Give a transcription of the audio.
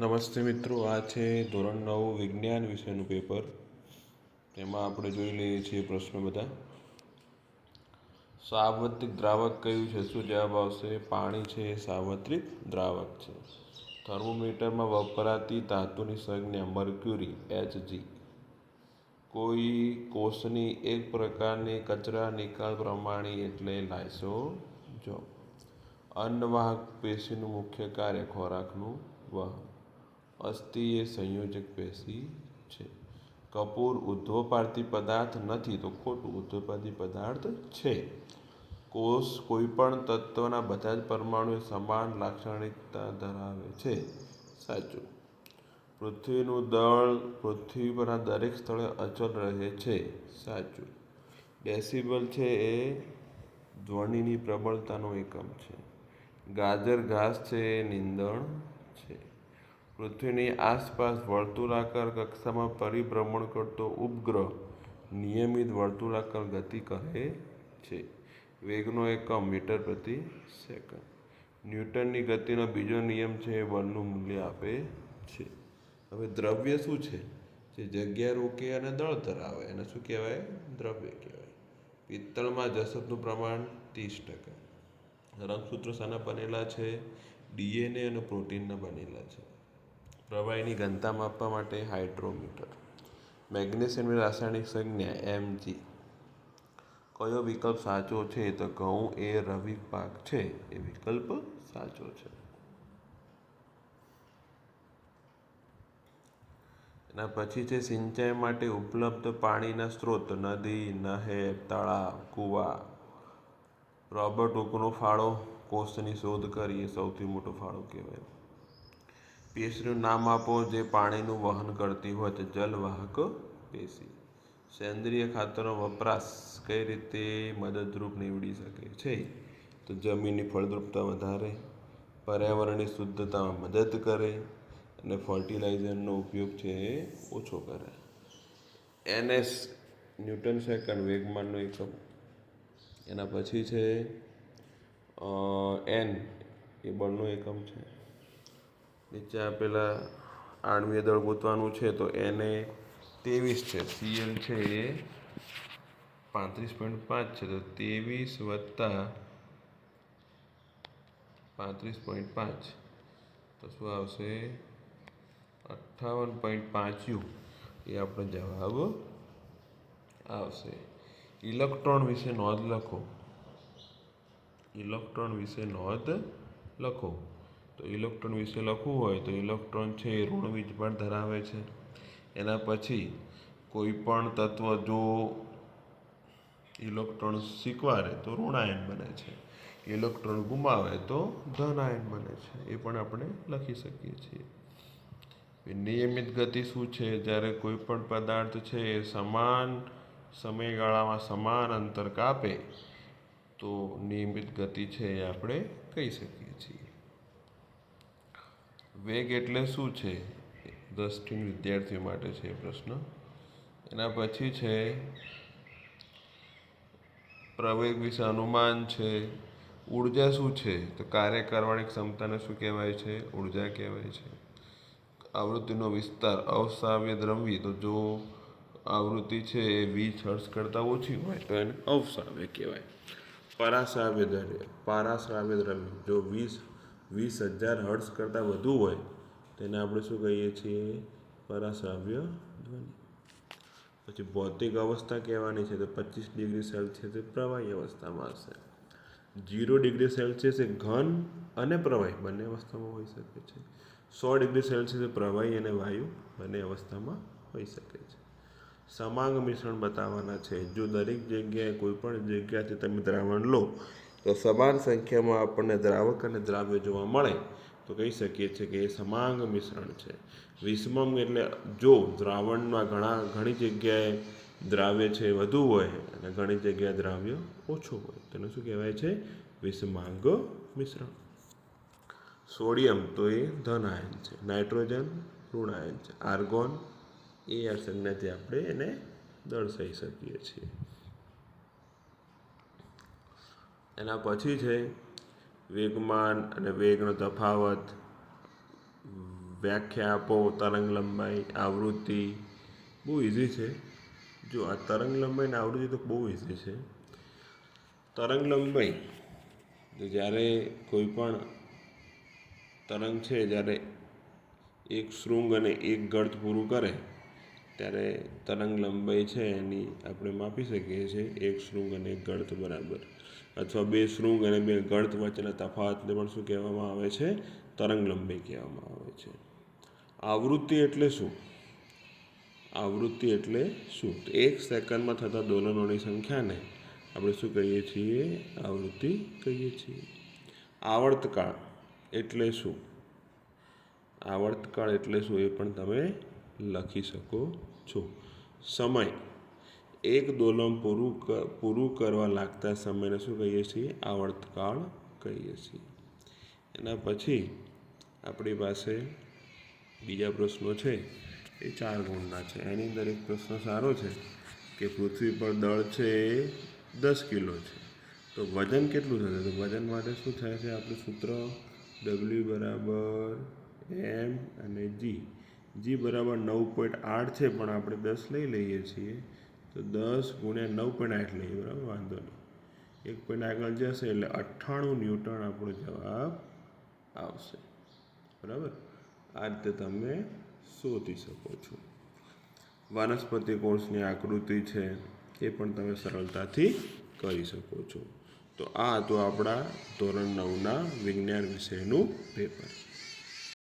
નમસ્તે મિત્રો, આ છે ધોરણ 9 વિજ્ઞાન વિષયનું પેપર. તેમાં આપણે જોઈ લઈએ છીએ પ્રશ્નો બધા. સાર્વત્રિક દ્રાવક કયું છે? શું જવાબ આવશે? પાણી છે એ સાર્વત્રિક દ્રાવક છે. થર્મોમીટરમાં વપરાતી ધાતુની સંજ્ઞા મર્ક્યુરી Hg. કોઈ કોષની એક પ્રકારની કચરા નિકાલ પ્રમાણી એટલે લાઇસોઝોમ. અન્નવાહક પેશીનું મુખ્ય કાર્ય ખોરાકનું વહન. અસ્થિ એ સંયોજક પેશી છે. કપૂર ઉદ્ધવપાતી પદાર્થ નથી તો ખોટું, ઉદ્ધવપાતી પદાર્થ છે. કોષ કોઈપણ તત્વના બધા જ પરમાણુ સમાન લાક્ષણિકતા ધરાવે છે. સાચું. પૃથ્વીનું દળ પૃથ્વી પરના દરેક સ્થળે અચળ રહે છે. સાચું. ડેસિબલ છે એ ધ્વનિની પ્રબળતાનો એકમ છે. ગાજર ઘાસ છે એ નીંદણ છે. પૃથ્વીની આસપાસ વર્તુળાકાર કક્ષામાં પરિભ્રમણ કરતો ઉપગ્રહ નિયમિત વર્તુળાકાર ગતિ કરે છે. વેગનો એકમ મીટર પ્રતિ સેકન્ડ. ન્યૂટનની ગતિનો બીજો નિયમ છે એ બળનું મૂલ્ય આપે છે. હવે દ્રવ્ય શું છે? જે જગ્યા રોકે અને દળ ધરાવે એને શું કહેવાય? દ્રવ્ય કહેવાય. પિત્તળમાં જસતનું પ્રમાણ 30%. રંગસૂત્રો શાના બનેલા છે? DNA અને પ્રોટીનના બનેલા છે. પ્રવાહીની ઘનતા માપવા માટે હાઇડ્રોમીટર. મેગ્નેશિયમની રાસાયણિક સંજ્ઞા Mg. કયો વિકલ્પ સાચો છે? તો ઘઉં એ રવિ પાક છે એ વિકલ્પ સાચો છે. એના પછી છે સિંચાઈ માટે ઉપલબ્ધ પાણીના સ્ત્રોત નદી, નહેર, તળાવ, કૂવા. રોબર્ટ હુકનો ફાળો કોષની શોધ કરી એ સૌથી મોટો ફાળો કહેવાય. પેશીનું નામ આપો જે પાણીનું વહન કરતી હોય તો જલવાહક પેશી. સેન્દ્રિય ખાતરનો વપરાશ કઈ રીતે મદદરૂપ નીવડી શકે છે? તો જમીનની ફળદ્રુપતા વધારે, પર્યાવરણની શુદ્ધતામાં મદદ કરે અને ફર્ટિલાઇઝરનો ઉપયોગ છે એ ઓછો કરે. NS ન્યૂટન સેકન્ડ વેગમાનનો એકમ. એના પછી છે N એ બળનો એકમ છે. નીચે આપેલા આણ્વીય દળ ગોતવાનું છે તો Na 23 છે. Cl છે એ 35.5 છે. તો 23 + 35.5 તો શું આવશે? 58.5 એ આપણો જવાબ આવશે. ઇલેક્ટ્રોન વિશે નોંધ લખો. ઇલેક્ટ્રોન વિશે નોંધ લખો. તો ઇલેક્ટ્રોન વિશે લખવું હોય તો ઇલેક્ટ્રોન છે એ ઋણ વીજભાર ધરાવે છે. એના પછી કોઈ પણ તત્વ જો ઇલેક્ટ્રોન સ્વીકારે તો ઋણાયન બને છે. ઇલેક્ટ્રોન ગુમાવે તો ધનાયન બને છે. એ પણ આપણે લખી શકીએ છીએ. નિયમિત ગતિ શું છે? જ્યારે કોઈ પણ પદાર્થ છે એ સમાન સમયગાળામાં સમાન અંતર કાપે તો નિયમિત ગતિ છે એ આપણે કહી શકીએ છીએ. વેગ એટલે શું છે? 10 વિદ્યાર્થીઓ માટે છે એ પ્રશ્ન. એના પછી છે પ્રવેગ વિશે અનુમાન છે. ઉર્જા શું છે? તો કાર્ય કરવાની ક્ષમતાને શું કહેવાય છે? ઉર્જા કહેવાય છે. આવૃત્તિનો વિસ્તાર અવસાવ્ય દ્રવ્ય. તો જો આવૃત્તિ છે એ 20 હર્ટ્ઝ કરતાં ઓછી હોય તો એને અવસાવ્ય કહેવાય. પરાશ્રાવ્ય દ્રવ્ય જો 20,000 હર્ટ્ઝ કરતાં વધુ હોય તેને આપણે શું કહીએ છીએ? પરાશ્રાવ્ય ધ્વનિ. પછી ભૌતિક અવસ્થા કહેવાની છે તો 25 ડિગ્રી સેલ્સિયસ એ પ્રવાહી અવસ્થામાં હશે. 0 ડિગ્રી સેલ્સિયસ એ ઘન અને પ્રવાહી બંને અવસ્થામાં હોઈ શકે છે. 100 ડિગ્રી સેલ્સિયસ પ્રવાહી અને વાયુ બંને અવસ્થામાં હોઈ શકે છે. સમાંગ મિશ્રણ બતાવવાના છે. જો દરેક જગ્યાએ કોઈ પણ જગ્યાથી તમે દ્રાવણ લો તો સમાન સંખ્યામાં આપણને દ્રાવક અને દ્રાવ્ય જોવા મળે તો કહી શકીએ છીએ કે એ સમાંગ મિશ્રણ છે. વિષમમ એટલે જો દ્રાવણમાં ઘણી જગ્યાએ દ્રાવ્ય છે વધુ હોય અને ઘણી જગ્યાએ દ્રાવ્ય ઓછું હોય તેને શું કહેવાય છે? વિષમાંગ મિશ્રણ. સોડિયમ તો એ ધન આયન છે. નાઇટ્રોજન ઋણ આયન છે. આર્ગોન એ સંજ્ઞાથી આપણે એને દર્શાવી શકીએ છીએ. એના પછી છે વેગમાન અને વેગનો તફાવત. વ્યાખ્યા આપો, તરંગ લંબાઈ, આવૃત્તિ. બહુ ઇઝી છે. જો આ તરંગ લંબાઈ અને આવૃત્તિ તો બહુ ઇઝી છે. તરંગ લંબાઈ તો જ્યારે કોઈ પણ તરંગ છે જ્યારે એક શૃંગ અને એક ગર્ત પૂરું કરે ત્યારે તરંગ લંબાઈ છે એની આપણે માપી શકીએ છીએ, એક શૃંગ અને એક ગર્ત બરાબર. અથવા બે શૃંગ અને બે ગર્ત વચ્ચેના તફાવતને પણ શું કહેવામાં આવે છે? તરંગ લંબાઈ કહેવામાં આવે છે. આવૃત્તિ એટલે શું? આવૃત્તિ એટલે શું? તો 1 સેકન્ડમાં થતા દોલનોની સંખ્યાને આપણે શું કહીએ છીએ? આવૃત્તિ કહીએ છીએ. આવર્તકાળ એટલે શું? આવર્તકાળ એટલે શું એ પણ તમે લખી શકો છો. સમય, એક દોલન પૂરું કરવા લાગતા સમયને શું કહીએ છીએ? આવર્તકાળ કહીએ છીએ. એના પછી આપણી પાસે બીજા પ્રશ્નો છે એ 4 ગુણના છે. એની અંદર એક પ્રશ્ન સારો છે કે પૃથ્વી પર દળ છે એ 10 કિલો છે, તો વજન કેટલું થશે? તો વજન માટે શું થાય છે? આપણું સૂત્ર W બરાબર M અને G બરાબર 9.8 છે, પણ આપણે 10 લઈ લઈએ છીએ, તો 10 ગુણ્યા 9.8 લઈએ, બરાબર, વાંધો નહીં. 1 પોઈન્ટ આગળ જશે એટલે 98 ન્યૂટન આપણો જવાબ આવશે. બરાબર, આ રીતે તમે શોધી શકો છો. વનસ્પતિ કોષની આકૃતિ છે એ પણ તમે સરળતાથી કરી શકો છો. તો આ હતું આપણા ધોરણ 9ના વિજ્ઞાન વિષયનું પેપર.